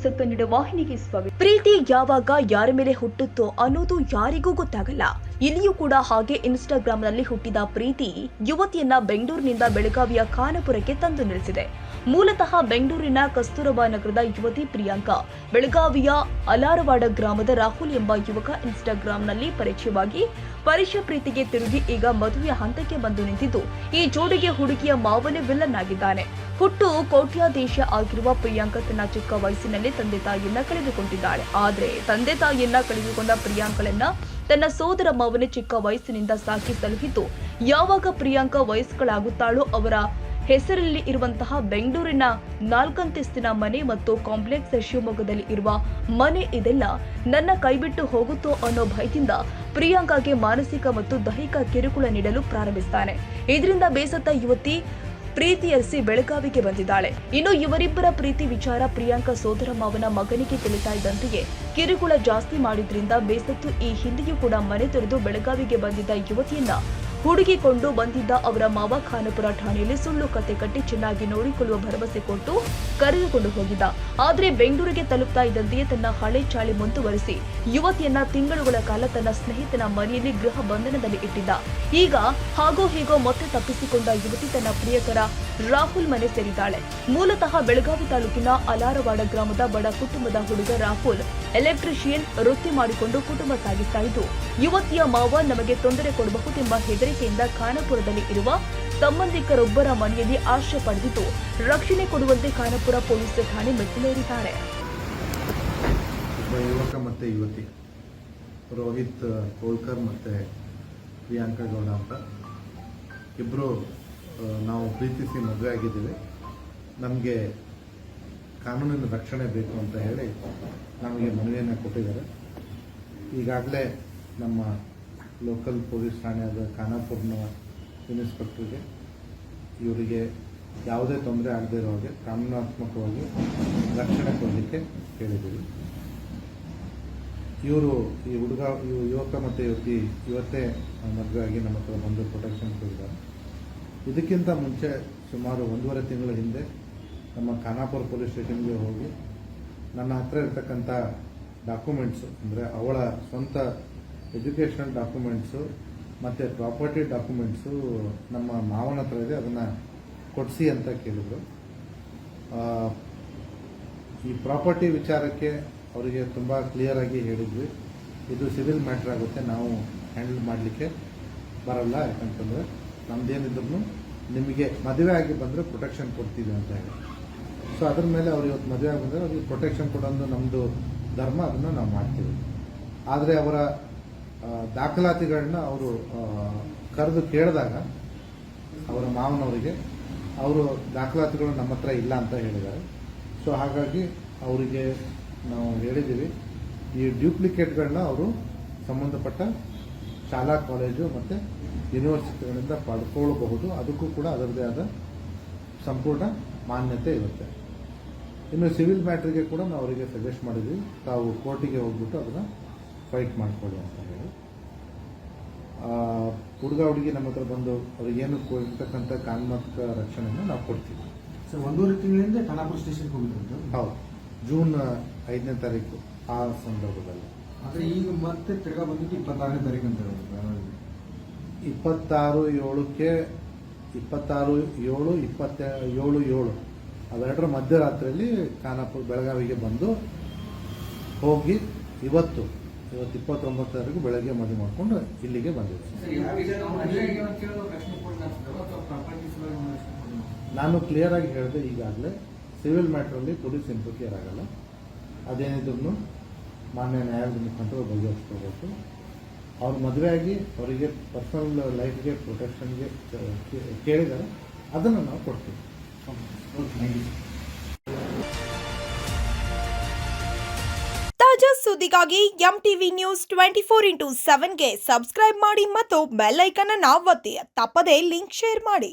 News Kannada ವಾಹಿನಿಗೆ ಸ್ವಾಗತ. ಪ್ರೀತಿ ಯಾವಾಗ ಯಾರ ಮೇಲೆ ಹುಟ್ಟುತ್ತೋ ಅನ್ನೋದು ಯಾರಿಗೂ ಗೊತ್ತಾಗಲ್ಲ. ಇಲ್ಲಿಯೂ ಕೂಡ ಹಾಗೆ ಇನ್ಸ್ಟಾಗ್ರಾಂನಲ್ಲಿ ಹುಟ್ಟಿದ ಪ್ರೀತಿ ಯುವತಿಯನ್ನ ಬೆಂಗಳೂರಿನಿಂದ ಬೆಳಗಾವಿಯ ಖಾನಾಪುರಕ್ಕೆ ತಂದು ನಿಲ್ಲಿಸಿದೆ. ಮೂಲತಃ ಬೆಂಗಳೂರಿನ ಕಸ್ತೂರಬಾ ನಗರದ ಯುವತಿ ಪ್ರಿಯಾಂಕಾ ಬೆಳಗಾವಿಯ ಅಲಾರವಾಡ ಗ್ರಾಮದ ರಾಹುಲ್ ಎಂಬ ಯುವಕ ಇನ್ಸ್ಟಾಗ್ರಾಂನಲ್ಲಿ ಪರಿಚಯವಾಗಿ ಪ್ರೀತಿಗೆ ತಿರುಗಿ ಈಗ ಮದುವೆಯ ಹಂತಕ್ಕೆ ಬಂದು ನಿಂತಿದ್ದು, ಈ ಜೋಡಿಗೆ ಹುಡುಗಿಯ ಮಾವನೇ ವಿಲನ್ ಆಗಿದ್ದಾನೆ. ಹುಟ್ಟು ಕೋಟ್ಯಾಧೀಶ ಆಗಿರುವ ಪ್ರಿಯಾಂಕಾ ತನ್ನ ಚಿಕ್ಕ ವಯಸ್ಸಿನಲ್ಲಿ ತಂದೆ ತಾಯಿಯನ್ನ ಕಳೆದುಕೊಂಡಿದ್ದಾಳೆ. ಆದ್ರೆ ತಂದೆ ತಾಯಿಯನ್ನ ಕಳೆದುಕೊಂಡ ಪ್ರಿಯಾಂಕಳನ್ನ ತನ್ನ ಸೋದರ ಮಾವನೇ ಚಿಕ್ಕ ವಯಸ್ಸಿನಿಂದ ಸಾಕಿ ಸಲಹಿದ್ದು, ಯಾವಾಗ ಪ್ರಿಯಾಂಕಾ ವಯಸ್ಕಳಾಗುತ್ತಾಳೋ ಅವರ ಹೆಸರಲ್ಲಿ ಇರುವಂತಹ ಬೆಂಗಳೂರಿನ 4 ಅಂತಸ್ತಿನ ಮನೆ ಮತ್ತು ಕಾಂಪ್ಲೆಕ್ಸ್ ಶಿವಮೊಗ್ಗದಲ್ಲಿ ಇರುವ ಮನೆ ಇದೆಲ್ಲ ನನ್ನ ಕೈಬಿಟ್ಟು ಹೋಗುತ್ತೋ ಅನ್ನೋ ಭಯದಿಂದ ಪ್ರಿಯಾಂಕಾಗೆ ಮಾನಸಿಕ ಮತ್ತು ದೈಹಿಕ ಕಿರುಕುಳ ನೀಡಲು ಪ್ರಾರಂಭಿಸ್ತಾನೆ. ಇದರಿಂದ ಬೇಸತ್ತ ಯುವತಿ ಪ್ರೀತಿಯರಿಸಿ ಬೆಳಗಾವಿಗೆ ಬಂದಿದ್ದಾಳೆ. ಇನ್ನು ಇವರಿಬ್ಬರ ಪ್ರೀತಿ ವಿಚಾರ ಪ್ರಿಯಾಂಕಾ ಸೋದರ ಮಾವನ ಮಗನಿಗೆ ತಿಳಿತಾ ಇದ್ದಂತೆಯೇ ಕಿರುಕುಳ ಜಾಸ್ತಿ ಮಾಡಿದ್ರಿಂದ ಬೇಸತ್ತು ಈ ಹಿಂದೆಯೂ ಕೂಡ ಮನೆ ತೊರೆದು ಬೆಳಗಾವಿಗೆ ಬಂದಿದ್ದ ಯುವತಿಯನ್ನ ಹುಡುಗಿಕೊಂಡು ಬಂದಿದ್ದ ಅವರ ಮಾವ ಖಾನಾಪುರ ಠಾಣೆಯಲ್ಲಿ ಸುಳ್ಳು ಕತೆ ಕಟ್ಟಿ ಚೆನ್ನಾಗಿ ನೋಡಿಕೊಳ್ಳುವ ಭರವಸೆ ಕೊಟ್ಟು ಕರೆದುಕೊಂಡು ಹೋಗಿದ್ದ. ಆದ್ರೆ ಬೆಂಗಳೂರಿಗೆ ತಲುಪ್ತಾ ಇದ್ದಂತೆಯೇ ತನ್ನ ಹಳೆ ಚಾಳಿ ಮುಂದುವರಿಸಿ ಯುವತಿಯನ್ನ ತಿಂಗಳುಗಳ ಕಾಲ ತನ್ನ ಸ್ನೇಹಿತನ ಮನೆಯಲ್ಲಿ ಗೃಹ ಬಂಧನದಲ್ಲಿ ಇಟ್ಟಿದ್ದ. ಈಗ ಹಾಗೋ ಹೀಗೋ ಮತ್ತೆ ತಪ್ಪಿಸಿಕೊಂಡ ಯುವತಿ ತನ್ನ ಪ್ರಿಯಕರ ರಾಹುಲ್ ಮನೆ ಸೇರಿದ್ದಾಳೆ. ಮೂಲತಃ ಬೆಳಗಾವಿ ತಾಲೂಕಿನ ಅಲಾರವಾಡ ಗ್ರಾಮದ ಬಡ ಕುಟುಂಬದ ಹುಡುಗ ರಾಹುಲ್ ಎಲೆಕ್ಟ್ರಿಷಿಯನ್ ವೃತ್ತಿ ಮಾಡಿಕೊಂಡು ಕುಟುಂಬ ಸಾಗಿಸ್ತಾ ಇದ್ದು, ಯುವತಿಯ ಮಾವ ನಮಗೆ ತೊಂದರೆ ಕೊಡಬಹುದೆಂಬ ಹೆದರಿಕೆಯಿಂದ ಖಾನಾಪುರದಲ್ಲಿ ಇರುವ ಸಂಬಂಧಿಕರೊಬ್ಬರ ಮನೆಯಲ್ಲಿ ಆಶ್ರಯ ಪಡೆದಿದ್ದು, ರಕ್ಷಣೆ ಕೊಡುವಂತೆ ಖಾನಾಪುರ ಪೊಲೀಸ್ ಠಾಣೆ ಮೆಟ್ಟಿಲೇರಿದ್ದಾರೆ. ಯುವಕ ಮತ್ತೆ ಯುವತಿ ರೋಹಿತ್ ಕೋಲ್ಕರ್ ಮತ್ತೆ ಪ್ರಿಯಾಂಕಾ ಗೌಡ ಅಂತ ಇಬ್ಬರು ನಾವು ಪ್ರೀತಿಸಿ ಮದುವೆ ಆಗಿದ್ದೀವಿ. ನಮಗೆ ಕಾನೂನಿನ ರಕ್ಷಣೆ ಬೇಕು ಅಂತ ಹೇಳಿ ನಮಗೆ ಮನವಿಯನ್ನು ಕೊಟ್ಟಿದ್ದಾರೆ. ಈಗಾಗಲೇ ನಮ್ಮ ಲೋಕಲ್ ಪೊಲೀಸ್ ಠಾಣೆಯಾದ ಖಾನಾಪುರ್ನ ಇನ್ಸ್ಪೆಕ್ಟರ್ಗೆ ಇವರಿಗೆ ಯಾವುದೇ ತೊಂದರೆ ಆಗದೇ ಇರೋ ಹಾಗೆ ಕಾನೂನಾತ್ಮಕವಾಗಿ ರಕ್ಷಣೆ ಕೊಡಲಿಕ್ಕೆ ಹೇಳಿದ್ದೀವಿ. ಇವರು ಈ ಯುವಕ ಮತ್ತು ಯುವತಿ ಇವತ್ತೇ ಮದುವೆ ಆಗಿ ನಮ್ಮ ಹತ್ರ ಬಂದು ಪ್ರೊಟೆಕ್ಷನ್ ಕೊಟ್ಟಿದ್ದಾರೆ. ಇದಕ್ಕಿಂತ ಮುಂಚೆ ಸುಮಾರು 1.5 ತಿಂಗಳ ಹಿಂದೆ ನಮ್ಮ ಖಾನಾಪುರ ಪೊಲೀಸ್ ಸ್ಟೇಷನ್ಗೆ ಹೋಗಿ ನನ್ನ ಹತ್ರ ಇರ್ತಕ್ಕಂಥ ಡಾಕ್ಯುಮೆಂಟ್ಸು ಅಂದರೆ ಅವಳ ಸ್ವಂತ ಎಜುಕೇಷನಲ್ ಡಾಕ್ಯುಮೆಂಟ್ಸು ಮತ್ತು ಪ್ರಾಪರ್ಟಿ ಡಾಕ್ಯುಮೆಂಟ್ಸು ನಮ್ಮ ಮಾವನ ಹತ್ರ ಇದೆ, ಅದನ್ನು ಕೊಡಿಸಿ ಅಂತ ಕೇಳಿದರು. ಈ ಪ್ರಾಪರ್ಟಿ ವಿಚಾರಕ್ಕೆ ಅವರಿಗೆ ತುಂಬ ಕ್ಲಿಯರಾಗಿ ಹೇಳಿದ್ವಿ, ಇದು ಸಿವಿಲ್ ಮ್ಯಾಟ್ರ್ ಆಗುತ್ತೆ, ನಾವು ಹ್ಯಾಂಡಲ್ ಮಾಡಲಿಕ್ಕೆ ಬರಲ್ಲ, ಯಾಕಂತಂದರೆ ನಮ್ದೇನಿದ್ರು ನಿಮಗೆ ಮದುವೆ ಆಗಿ ಬಂದರೆ ಪ್ರೊಟೆಕ್ಷನ್ ಕೊಡ್ತೀವಿ ಅಂತ ಹೇಳಿ. ಸೊ ಅದ್ರ ಮೇಲೆ ಅವ್ರು ಇವತ್ತು ಮದುವೆ ಆಗಿ ಬಂದರೆ ಅವ್ರಿಗೆ ಪ್ರೊಟೆಕ್ಷನ್ ಕೊಡೋದು ನಮ್ಮದು ಧರ್ಮ, ಅದನ್ನು ನಾವು ಮಾಡ್ತೀವಿ. ಆದರೆ ಅವರ ದಾಖಲಾತಿಗಳನ್ನ ಅವರು ಕರೆದು ಕೇಳಿದಾಗ ಅವರ ಮಾವನವರಿಗೆ ಅವರು ದಾಖಲಾತಿಗಳು ನಮ್ಮ ಹತ್ರ ಇಲ್ಲ ಅಂತ ಹೇಳಿದ್ದಾರೆ. ಸೊ ಹಾಗಾಗಿ ಅವರಿಗೆ ನಾವು ಹೇಳಿದ್ದೀವಿ, ಈ ಡ್ಯೂಪ್ಲಿಕೇಟ್ಗಳನ್ನ ಅವರು ಸಂಬಂಧಪಟ್ಟ ಶಾಲಾ ಕಾಲೇಜು ಮತ್ತು ಯೂನಿವರ್ಸಿಟಿಗಳಿಂದ ಪಡ್ಕೊಳ್ಳಬಹುದು, ಅದಕ್ಕೂ ಕೂಡ ಅದರದೇ ಆದ ಸಂಪೂರ್ಣ ಮಾನ್ಯತೆ ಇರುತ್ತೆ. ಇನ್ನು ಸಿವಿಲ್ ಮ್ಯಾಟ್ರಿಗೆ ಕೂಡ ನಾವು ಅವರಿಗೆ ಸಜೆಸ್ಟ್ ಮಾಡಿದ್ವಿ, ತಾವು ಕೋರ್ಟಿಗೆ ಹೋಗ್ಬಿಟ್ಟು ಅದನ್ನು ಫೈಟ್ ಮಾಡಿಕೊಳ್ಳಿ ಅಂತ ಹೇಳಿ. ಹುಡುಗ ಹುಡುಗಿ ನಮ್ಮ ಹತ್ರ ಬಂದು ಅವ್ರಿಗೇನು ಇರ್ತಕ್ಕಂಥ ಕಾನೂನಾತ್ಮಕ ರಕ್ಷಣೆಯನ್ನು ನಾವು ಕೊಡ್ತೀವಿ. ಸರ್ 1.5 ತಿಂಗಳಿಂದ ಖಾನಾಪುರ ಸ್ಟೇಷನ್ಗೆ ಹೋಗಿದ್ರು. ಹೌದು, ಜೂನ್ 5ನೇ ತಾರೀಕು ಆ ಸಂದರ್ಭದಲ್ಲಿ. ಆದರೆ ಈಗ ಮತ್ತೆ ತಿರ್ಗಾ ಬಂದಿದ್ದು 26ನೇ ತಾರೀಕು ಅಂತ ಹೇಳೋದು. 26/7ಕ್ಕೆ 26/7 ಅವೆರಡರ ಮಧ್ಯರಾತ್ರಿಯಲ್ಲಿ ಖಾನಾಪುರ ಬೆಳಗಾವಿಗೆ ಬಂದು ಹೋಗಿ ಇವತ್ತು 29 ಬೆಳಗ್ಗೆ ಮದುವೆ ಮಾಡಿಕೊಂಡು ಇಲ್ಲಿಗೆ ಬಂದಿದ್ದೆ. ನಾನು ಕ್ಲಿಯರ್ ಆಗಿ ಹೇಳಿದೆ, ಈಗಾಗಲೇ ಸಿವಿಲ್ ಮ್ಯಾಟ್ರಲ್ಲಿ ಪೊಲೀಸ್ ಇಂಟರ್ಫಿಯರ್ ಆಗಲ್ಲ, ಅದೇನಿದ್ರು ಮಾನ್ಯ ನ್ಯಾಯಾಲಯದ ಮುಖಾಂತರ ಬಗೆಹರಿಸ್ಕೋಬೇಕು. ಅವ್ರು ಮದುವೆಯಾಗಿ ಅವರಿಗೆ ಪರ್ಸನಲ್ ಲೈಫ್ಗೆ ಪ್ರೊಟೆಕ್ಷನ್ಗೆ ಕೇಳಿದ್ದಾರೆ, ಅದನ್ನು ನಾವು ಕೊಡ್ತೀವಿ. ತಾಜಾ ಸುದ್ದಿಗಾಗಿ MTV ನ್ಯೂಸ್ 24/7ಗೆ ಸಬ್ಸ್ಕ್ರೈಬ್ ಮಾಡಿ ಮತ್ತು ಬೆಲ್ ಐಕಾನ್ ಅನ್ನು ಒತ್ತಿ. ತಪ್ಪದೇ ಲಿಂಕ್ ಶೇರ್ ಮಾಡಿ.